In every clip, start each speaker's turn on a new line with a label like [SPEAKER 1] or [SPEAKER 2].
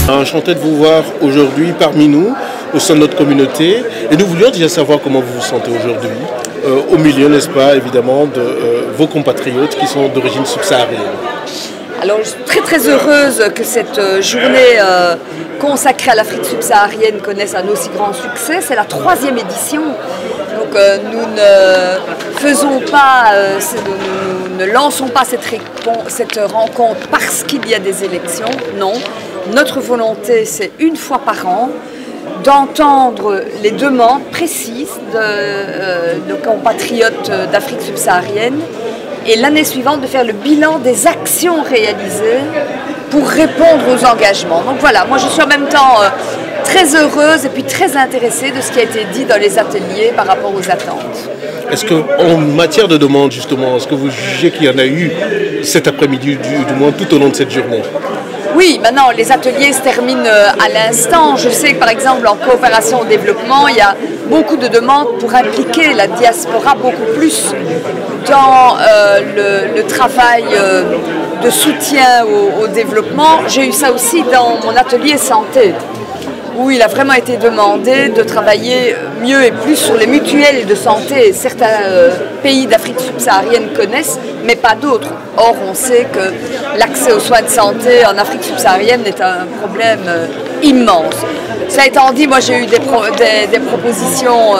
[SPEAKER 1] Enchanté de vous voir aujourd'hui parmi nous, au sein de notre communauté. Et nous voulions déjà savoir comment vous vous sentez aujourd'hui, au milieu, n'est-ce pas, évidemment, de vos compatriotes qui sont d'origine subsaharienne.
[SPEAKER 2] Alors, je suis très heureuse que cette journée consacrée à l'Afrique subsaharienne connaisse un aussi grand succès. C'est la 3e édition. Donc, nous ne faisons pas, nous ne lançons pas cette rencontre parce qu'il y a des élections. Non. Notre volonté, c'est une fois par an d'entendre les demandes précises de nos compatriotes d'Afrique subsaharienne et l'année suivante de faire le bilan des actions réalisées pour répondre aux engagements. Donc voilà, moi je suis en même temps très heureuse et puis très intéressée de ce qui a été dit dans les ateliers par rapport aux attentes.
[SPEAKER 1] Est-ce qu'en matière de demande justement, est-ce que vous jugez qu'il y en a eu cet après-midi, du moins tout au long de cette journée?
[SPEAKER 2] Oui, maintenant les ateliers se terminent à l'instant. Je sais que par exemple en coopération au développement, il y a beaucoup de demandes pour impliquer la diaspora beaucoup plus dans le travail de soutien au développement. J'ai eu ça aussi dans mon atelier santé, où il a vraiment été demandé de travailler mieux et plus sur les mutuelles de santé. Certains pays d'Afrique subsaharienne connaissent, mais pas d'autres. Or, on sait que l'accès aux soins de santé en Afrique subsaharienne est un problème immense. Ça étant dit, moi j'ai eu des propositions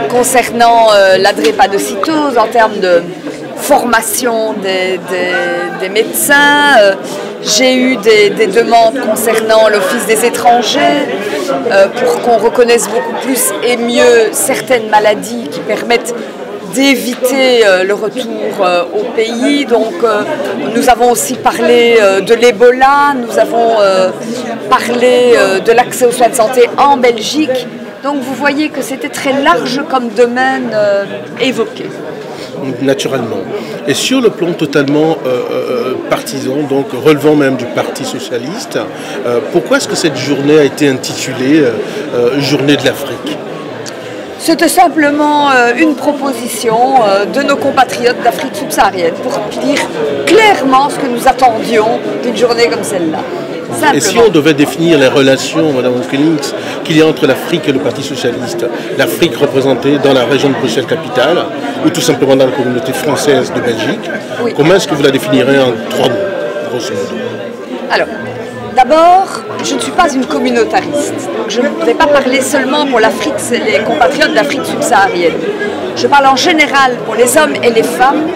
[SPEAKER 2] concernant la drépanocytose en termes de formation des médecins. J'ai eu des demandes concernant l'Office des étrangers pour qu'on reconnaisse beaucoup plus et mieux certaines maladies qui permettent d'éviter le retour au pays. Donc nous avons aussi parlé de l'Ebola, nous avons parlé de l'accès aux soins de santé en Belgique. Donc vous voyez que c'était très large comme domaine évoqué.
[SPEAKER 1] Naturellement. Et sur le plan totalement partisan, donc relevant même du Parti socialiste, pourquoi est-ce que cette journée a été intitulée Journée de l'Afrique ?
[SPEAKER 2] C'était simplement une proposition de nos compatriotes d'Afrique subsaharienne pour dire clairement ce que nous attendions d'une journée comme celle-là. Simplement.
[SPEAKER 1] Et si on devait définir les relations, Mme Onkelings, qu'il y a entre l'Afrique et le Parti socialiste, l'Afrique représentée dans la région de Bruxelles-Capitale, ou tout simplement dans la communauté française de Belgique, oui. Comment est-ce que vous la définirez en 3 mots, grosso modo?
[SPEAKER 2] Alors, d'abord, je ne suis pas une communautariste. Donc je ne vais pas parler seulement pour l'Afrique, c'est les compatriotes d'Afrique subsaharienne. Je parle en général pour les hommes et les femmes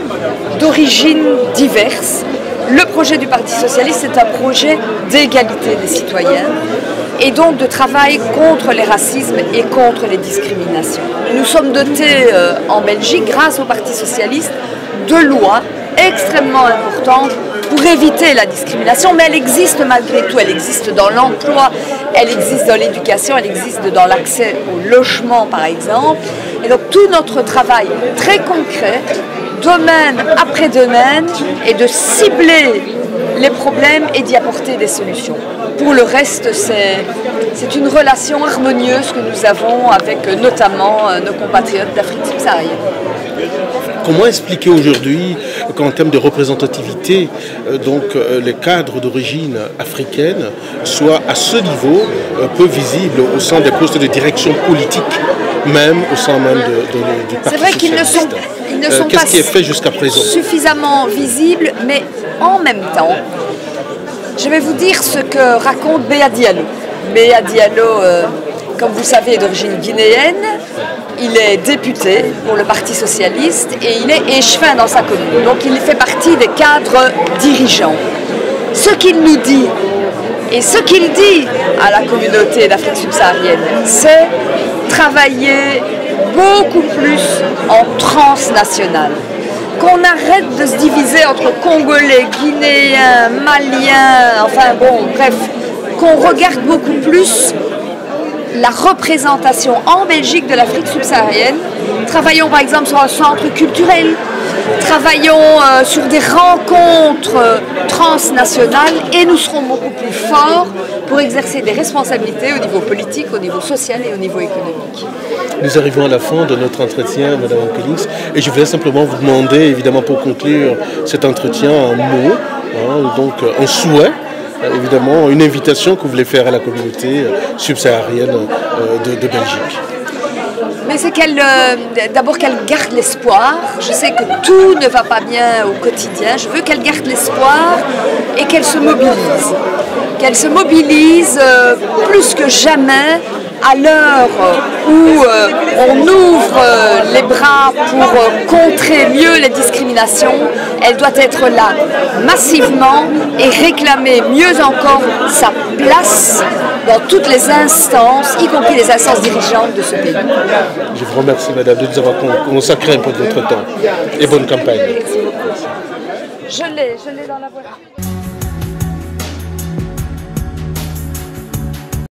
[SPEAKER 2] d'origines diverses. Le projet du Parti socialiste est un projet d'égalité des citoyens et donc de travail contre les racismes et contre les discriminations. Nous sommes dotés en Belgique, grâce au Parti socialiste, de lois extrêmement importantes pour éviter la discrimination, mais elle existe malgré tout. Elle existe dans l'emploi, elle existe dans l'éducation, elle existe dans l'accès au logement par exemple. Et donc tout notre travail très concret, domaine après domaine, est de cibler les problèmes et d'y apporter des solutions. Pour le reste, c'est une relation harmonieuse que nous avons avec notamment nos compatriotes d'Afrique subsaharienne.
[SPEAKER 1] Comment expliquer aujourd'hui qu'en termes de représentativité, les cadres d'origine africaine soient à ce niveau peu visibles au sein des postes de direction politique, même au sein même du Parti socialiste?
[SPEAKER 2] C'est vrai qu'ils ne sont pas
[SPEAKER 1] Qu'est-ce qui est fait jusqu'à présent?
[SPEAKER 2] Suffisamment visibles, mais en même temps, je vais vous dire ce que raconte Béa Diallo. Béa Diallo, comme vous le savez, est d'origine guinéenne. Il est député pour le Parti socialiste et il est échevin dans sa commune. Donc il fait partie des cadres dirigeants. Ce qu'il nous dit et ce qu'il dit à la communauté d'Afrique subsaharienne, c'est travailler beaucoup plus en transnational. Qu'on arrête de se diviser entre Congolais, Guinéens, Maliens, enfin bon, bref, qu'on regarde beaucoup plus la représentation en Belgique de l'Afrique subsaharienne. Travaillons par exemple sur un centre culturel, travaillons sur des rencontres transnationales et nous serons beaucoup plus forts pour exercer des responsabilités au niveau politique, au niveau social et au niveau économique.
[SPEAKER 1] Nous arrivons à la fin de notre entretien, Mme Onkelings, et je voulais simplement vous demander, évidemment pour conclure cet entretien, un mot Donc un souhait, évidemment, une invitation que vous voulez faire à la communauté subsaharienne de Belgique.
[SPEAKER 2] Mais c'est d'abord qu'elle garde l'espoir. Je sais que tout ne va pas bien au quotidien. Je veux qu'elle garde l'espoir et qu'elle se mobilise. Qu'elle se mobilise plus que jamais à l'heure où on ouvre les bras pour contrer mieux les discriminations. Elle doit être là massivement et réclamer mieux encore sa place dans toutes les instances, y compris les instances dirigeantes de ce pays.
[SPEAKER 1] Je vous remercie, madame, de nous avoir consacré un peu de votre temps. Et bonne campagne.
[SPEAKER 2] Je l'ai dans la voiture.